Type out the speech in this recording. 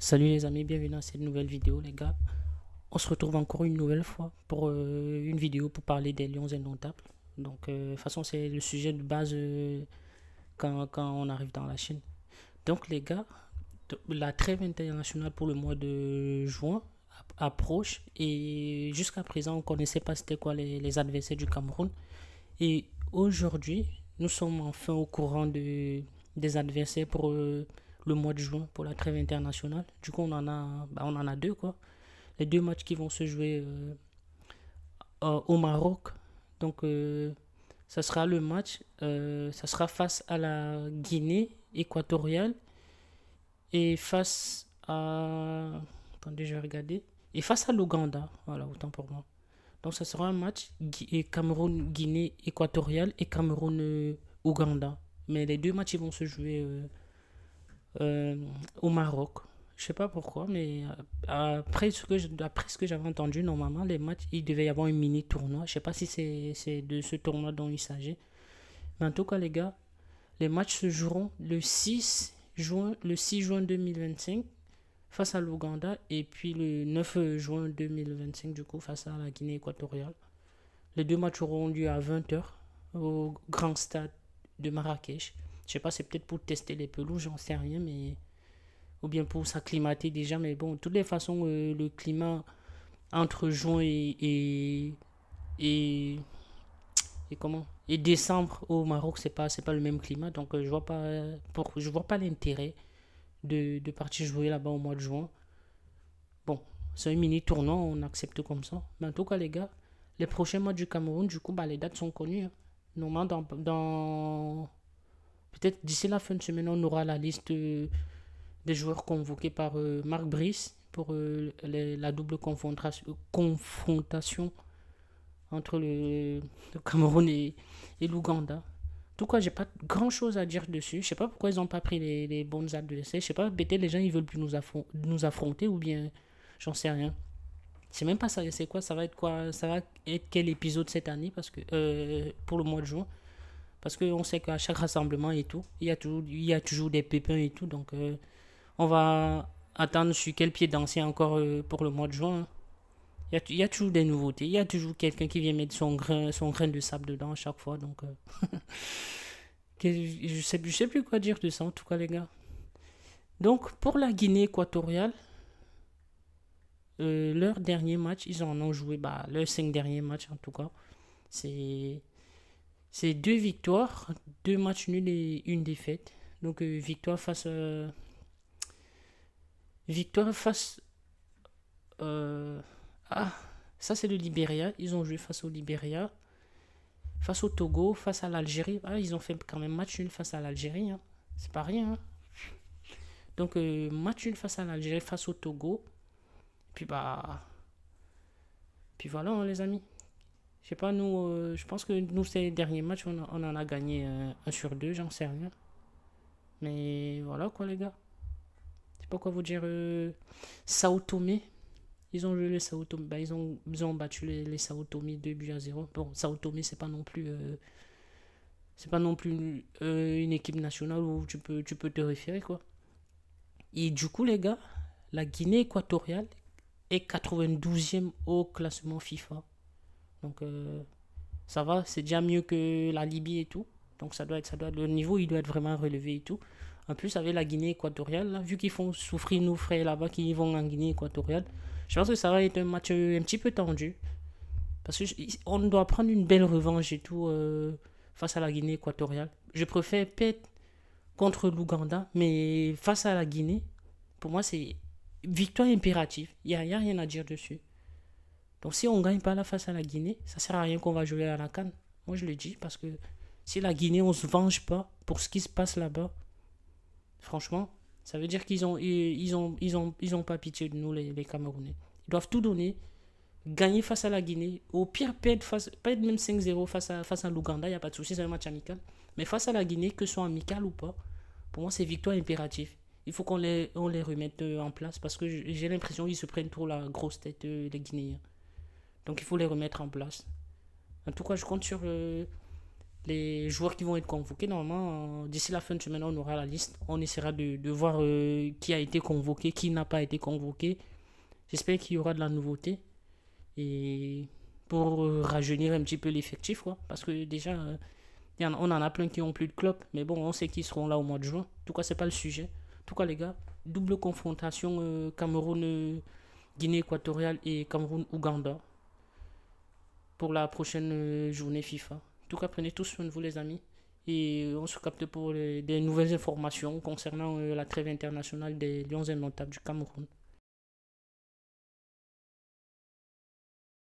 Salut les amis, bienvenue dans cette nouvelle vidéo les gars. On se retrouve encore une nouvelle fois pour une vidéo pour parler des Lions indomptables. Donc de toute façon c'est le sujet de base quand on arrive dans la chaîne. Donc les gars, la trêve internationale pour le mois de juin approche et jusqu'à présent on ne connaissait pas c'était quoi les adversaires du Cameroun. Et aujourd'hui nous sommes enfin au courant des adversaires pour le mois de juin pour la trêve internationale. Du coup, on en a deux, quoi. Les deux matchs qui vont se jouer au Maroc. Donc, ça sera le match, ça sera face à la Guinée équatoriale et face à. Attendez, je vais regarder. Et face à l'Ouganda. Voilà, autant pour moi. Donc, ça sera un match Cameroun-Guinée équatoriale et Cameroun-Ouganda. Mais les deux matchs, ils vont se jouer au Maroc. Je sais pas pourquoi, mais après ce que j'avais entendu, normalement, les matchs, il devait y avoir un mini tournoi. Je sais pas si c'est de ce tournoi dont il s'agit. Mais en tout cas, les gars, les matchs se joueront le 6 juin 2025 face à l'Ouganda et puis le 9 juin 2025 du coup face à la Guinée équatoriale. Les deux matchs auront lieu à 20 h au grand stade de Marrakech. Je sais pas, c'est peut-être pour tester les pelouses, j'en sais rien, mais ou bien pour s'acclimater déjà, mais bon, de toutes les façons, le climat entre juin et, et comment et décembre au Maroc, c'est pas le même climat, donc je vois pas l'intérêt de partir jouer là-bas au mois de juin. Bon, c'est un mini tournoi, on accepte comme ça. Mais en tout cas, les gars, les prochains matchs du Cameroun, du coup, bah, les dates sont connues, hein. Normalement, peut-être d'ici la fin de semaine, on aura la liste des joueurs convoqués par Marc Brice pour la double confrontation entre le Cameroun et l'Ouganda. En tout cas, j'ai pas grand chose à dire dessus. Je sais pas pourquoi ils ont pas pris les bonnes adversaires. Je sais pas, peut-être les gens ils veulent plus nous affronter ou bien j'en sais rien. Je sais même pas ça, c'est quoi, ça va être quoi, ça va être quel épisode cette année parce que pour le mois de juin. Parce qu'on sait qu'à chaque rassemblement et tout, il y a toujours des pépins et tout. Donc on va attendre sur quel pied danser encore pour le mois de juin, hein. Il y a toujours des nouveautés. Il y a toujours quelqu'un qui vient mettre son grain de sable dedans à chaque fois. Donc, je sais plus quoi dire de ça, en tout cas, les gars. Donc, pour la Guinée équatoriale, leur dernier match, ils en ont joué, bah, leurs 5 derniers matchs, en tout cas. C'est, c'est 2 victoires, 2 matchs nuls et une défaite. Donc, victoire face ah, ça c'est le Libéria. Ils ont joué face au Libéria, face au Togo, face à l'Algérie. Ah, ils ont fait quand même match nul face à l'Algérie, hein. C'est pas rien, hein. Donc match nul face à l'Algérie, face au Togo. Puis bah, puis voilà, hein, les amis. Je sais pas, nous, je pense que nous ces derniers matchs, on en a gagné un sur deux, j'en sais rien. Mais voilà quoi, les gars. Je sais pas quoi vous dire. Sao Tomé, ils ont joué les Sao Tomé, bah, ils ont battu les Sao Tomé 2 buts à 0. Bon, Sao Tomé, c'est pas non plus une équipe nationale où tu peux te référer, quoi. Et du coup, les gars, la Guinée équatoriale est 92e au classement FIFA. Donc, ça va, c'est déjà mieux que la Libye et tout. Donc, le niveau, il doit être vraiment relevé et tout. En plus, avec la Guinée équatoriale, là, vu qu'ils font souffrir nos frères là-bas qui vont en Guinée équatoriale, je pense que ça va être un match un petit peu tendu. Parce qu'on doit prendre une belle revanche et tout face à la Guinée équatoriale. Je préfère perdre contre l'Ouganda, mais face à la Guinée, pour moi, c'est victoire impérative. Il y a rien à dire dessus. Donc si on ne gagne pas la face à la Guinée, ça sert à rien qu'on va jouer à la CAN. Moi, je le dis parce que si la Guinée, on ne se venge pas pour ce qui se passe là-bas, franchement, ça veut dire qu'ils ont pas pitié de nous, les Camerounais. Ils doivent tout donner, gagner face à la Guinée. Au pire, perdre même 5-0 face à l'Ouganda, il n'y a pas de souci, c'est un match amical. Mais face à la Guinée, que ce soit amical ou pas, pour moi, c'est victoire impérative. Il faut qu'on les remette en place parce que j'ai l'impression qu'ils se prennent trop la grosse tête, les Guinéens. Donc il faut les remettre en place. En tout cas, je compte les joueurs qui vont être convoqués. Normalement, d'ici la fin de semaine, on aura la liste. On essaiera de voir qui a été convoqué, qui n'a pas été convoqué. J'espère qu'il y aura de la nouveauté. Et pour rajeunir un petit peu l'effectif, quoi. Parce que déjà, on en a plein qui ont plus de club. Mais bon, on sait qu'ils seront là au mois de juin. En tout cas, c'est pas le sujet. En tout cas, les gars, double confrontation Cameroun-Guinée équatoriale et Cameroun-Ouganda pour la prochaine journée FIFA. En tout cas, prenez tous soin de vous, les amis. Et on se capte pour des nouvelles informations concernant la trêve internationale des Lions indomptables du Cameroun.